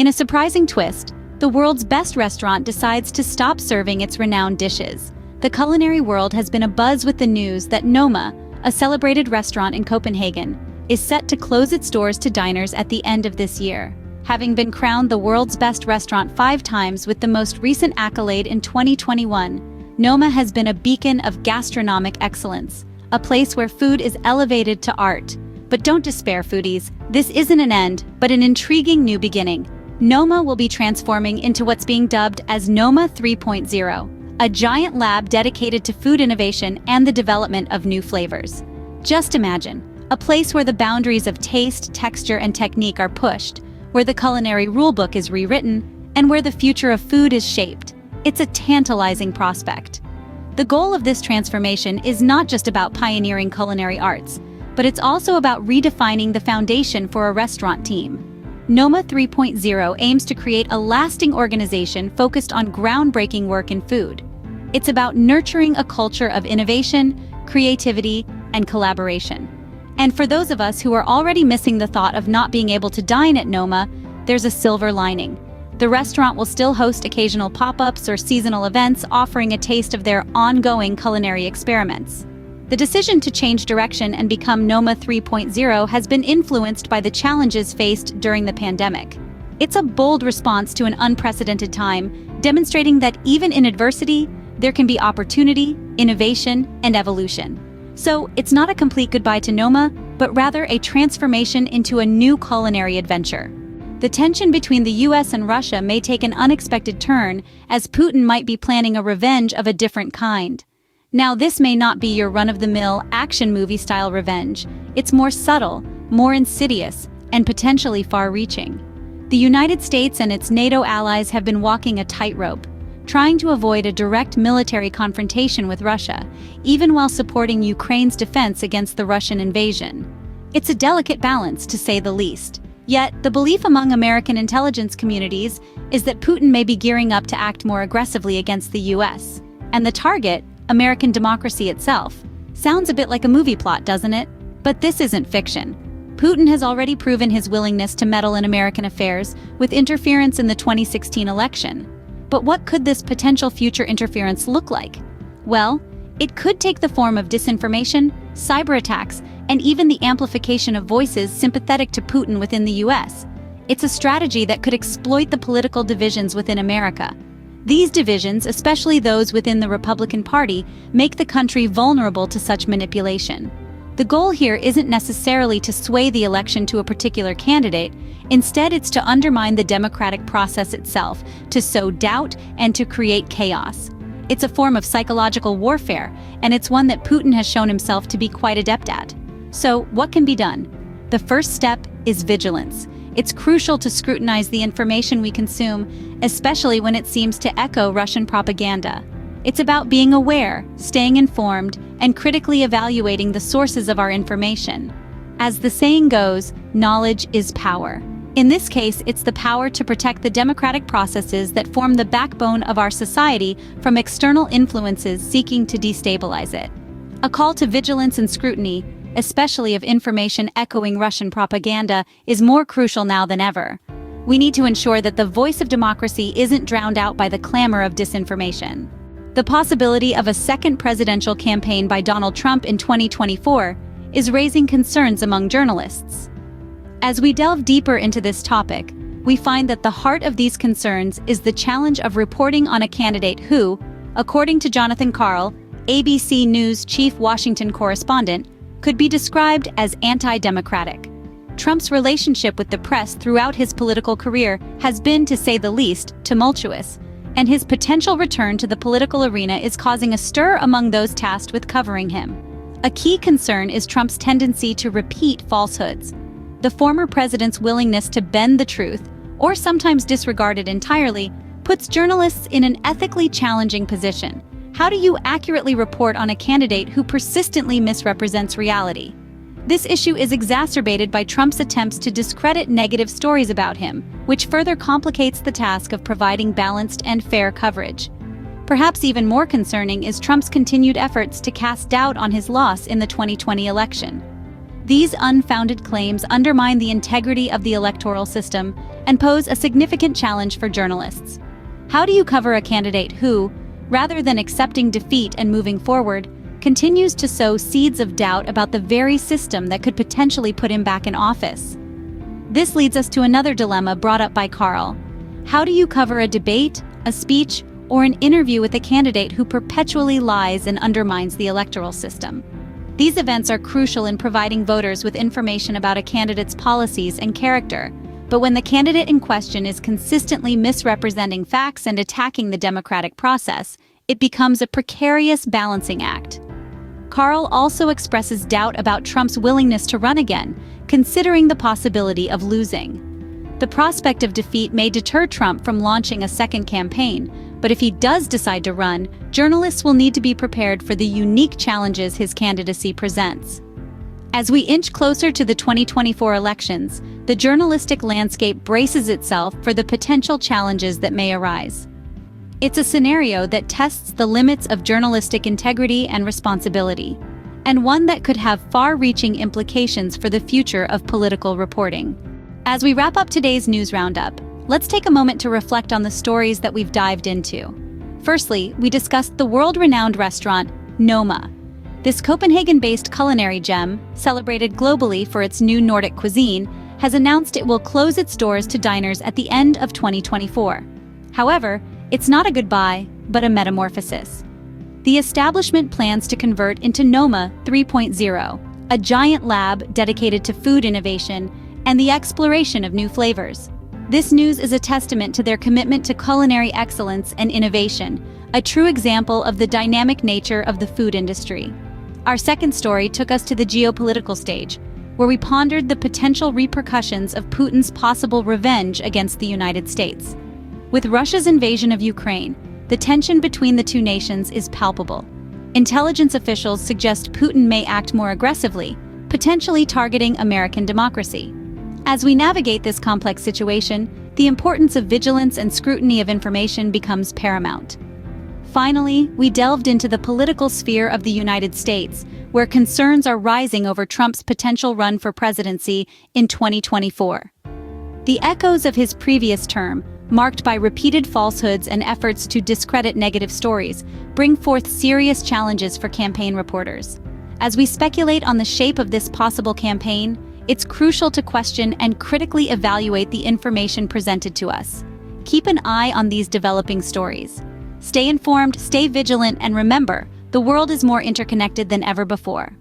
In a surprising twist, the world's best restaurant decides to stop serving its renowned dishes. The culinary world has been abuzz with the news that Noma, a celebrated restaurant in Copenhagen, is set to close its doors to diners at the end of this year. Having been crowned the world's best restaurant 5 times with the most recent accolade in 2021, Noma has been a beacon of gastronomic excellence, a place where food is elevated to art. But don't despair, foodies. This isn't an end, but an intriguing new beginning. Noma will be transforming into what's being dubbed as Noma 3.0, a giant lab dedicated to food innovation and the development of new flavors. Just imagine, a place where the boundaries of taste, texture, and technique are pushed, where the culinary rulebook is rewritten, and where the future of food is shaped. It's a tantalizing prospect. The goal of this transformation is not just about pioneering culinary arts, but it's also about redefining the foundation for a restaurant team. Noma 3.0 aims to create a lasting organization focused on groundbreaking work in food. It's about nurturing a culture of innovation, creativity, and collaboration. And for those of us who are already missing the thought of not being able to dine at Noma, there's a silver lining. The restaurant will still host occasional pop-ups or seasonal events, offering a taste of their ongoing culinary experiments. The decision to change direction and become Noma 3.0 has been influenced by the challenges faced during the pandemic. It's a bold response to an unprecedented time, demonstrating that even in adversity, there can be opportunity, innovation, and evolution. So, it's not a complete goodbye to Noma, but rather a transformation into a new culinary adventure. The tension between the U.S. and Russia may take an unexpected turn, as Putin might be planning a revenge of a different kind. Now, this may not be your run-of-the-mill action movie-style revenge. It's more subtle, more insidious, and potentially far-reaching. The United States and its NATO allies have been walking a tightrope, trying to avoid a direct military confrontation with Russia, even while supporting Ukraine's defense against the Russian invasion. It's a delicate balance, to say the least. Yet, the belief among American intelligence communities is that Putin may be gearing up to act more aggressively against the U.S. And the target, American democracy itself, sounds a bit like a movie plot, doesn't it? But this isn't fiction. Putin has already proven his willingness to meddle in American affairs with interference in the 2016 election. But what could this potential future interference look like? Well, it could take the form of disinformation, cyber attacks, and even the amplification of voices sympathetic to Putin within the U.S. It's a strategy that could exploit the political divisions within America. These divisions, especially those within the Republican Party, make the country vulnerable to such manipulation. The goal here isn't necessarily to sway the election to a particular candidate. Instead, it's to undermine the democratic process itself, to sow doubt, and to create chaos. It's a form of psychological warfare, and it's one that Putin has shown himself to be quite adept at. So, what can be done? The first step is vigilance. It's crucial to scrutinize the information we consume, especially when it seems to echo Russian propaganda. It's about being aware, staying informed, and critically evaluating the sources of our information. As the saying goes, knowledge is power. In this case, it's the power to protect the democratic processes that form the backbone of our society from external influences seeking to destabilize it. A call to vigilance and scrutiny, especially of information echoing Russian propaganda, is more crucial now than ever. We need to ensure that the voice of democracy isn't drowned out by the clamor of disinformation. The possibility of a second presidential campaign by Donald Trump in 2024 is raising concerns among journalists. As we delve deeper into this topic, we find that the heart of these concerns is the challenge of reporting on a candidate who, according to Jonathan Karl, ABC News chief Washington correspondent, could be described as anti-democratic. Trump's relationship with the press throughout his political career has been, to say the least, tumultuous, and his potential return to the political arena is causing a stir among those tasked with covering him. A key concern is Trump's tendency to repeat falsehoods. The former president's willingness to bend the truth, or sometimes disregard it entirely, puts journalists in an ethically challenging position. How do you accurately report on a candidate who persistently misrepresents reality? This issue is exacerbated by Trump's attempts to discredit negative stories about him, which further complicates the task of providing balanced and fair coverage. Perhaps even more concerning is Trump's continued efforts to cast doubt on his loss in the 2020 election. These unfounded claims undermine the integrity of the electoral system and pose a significant challenge for journalists. How do you cover a candidate who, rather than accepting defeat and moving forward, continues to sow seeds of doubt about the very system that could potentially put him back in office? This leads us to another dilemma brought up by Carl. How do you cover a debate, a speech, or an interview with a candidate who perpetually lies and undermines the electoral system? These events are crucial in providing voters with information about a candidate's policies and character, but when the candidate in question is consistently misrepresenting facts and attacking the democratic process, it becomes a precarious balancing act. Carl also expresses doubt about Trump's willingness to run again, considering the possibility of losing. The prospect of defeat may deter Trump from launching a second campaign, but if he does decide to run, journalists will need to be prepared for the unique challenges his candidacy presents. As we inch closer to the 2024 elections, the journalistic landscape braces itself for the potential challenges that may arise. It's a scenario that tests the limits of journalistic integrity and responsibility, and one that could have far-reaching implications for the future of political reporting. As we wrap up today's news roundup, let's take a moment to reflect on the stories that we've dived into. Firstly, we discussed the world-renowned restaurant, Noma. This Copenhagen-based culinary gem, celebrated globally for its new Nordic cuisine, has announced it will close its doors to diners at the end of 2024. However, it's not a goodbye, but a metamorphosis. The establishment plans to convert into Noma 3.0, a giant lab dedicated to food innovation and the exploration of new flavors. This news is a testament to their commitment to culinary excellence and innovation, a true example of the dynamic nature of the food industry. Our second story took us to the geopolitical stage, where we pondered the potential repercussions of Putin's possible revenge against the United States. With Russia's invasion of Ukraine, the tension between the two nations is palpable. Intelligence officials suggest Putin may act more aggressively, potentially targeting American democracy. As we navigate this complex situation, the importance of vigilance and scrutiny of information becomes paramount. Finally, we delved into the political sphere of the United States, where concerns are rising over Trump's potential run for presidency in 2024. The echoes of his previous term, marked by repeated falsehoods and efforts to discredit negative stories, bring forth serious challenges for campaign reporters. As we speculate on the shape of this possible campaign, it's crucial to question and critically evaluate the information presented to us. Keep an eye on these developing stories. Stay informed, stay vigilant, and remember, the world is more interconnected than ever before.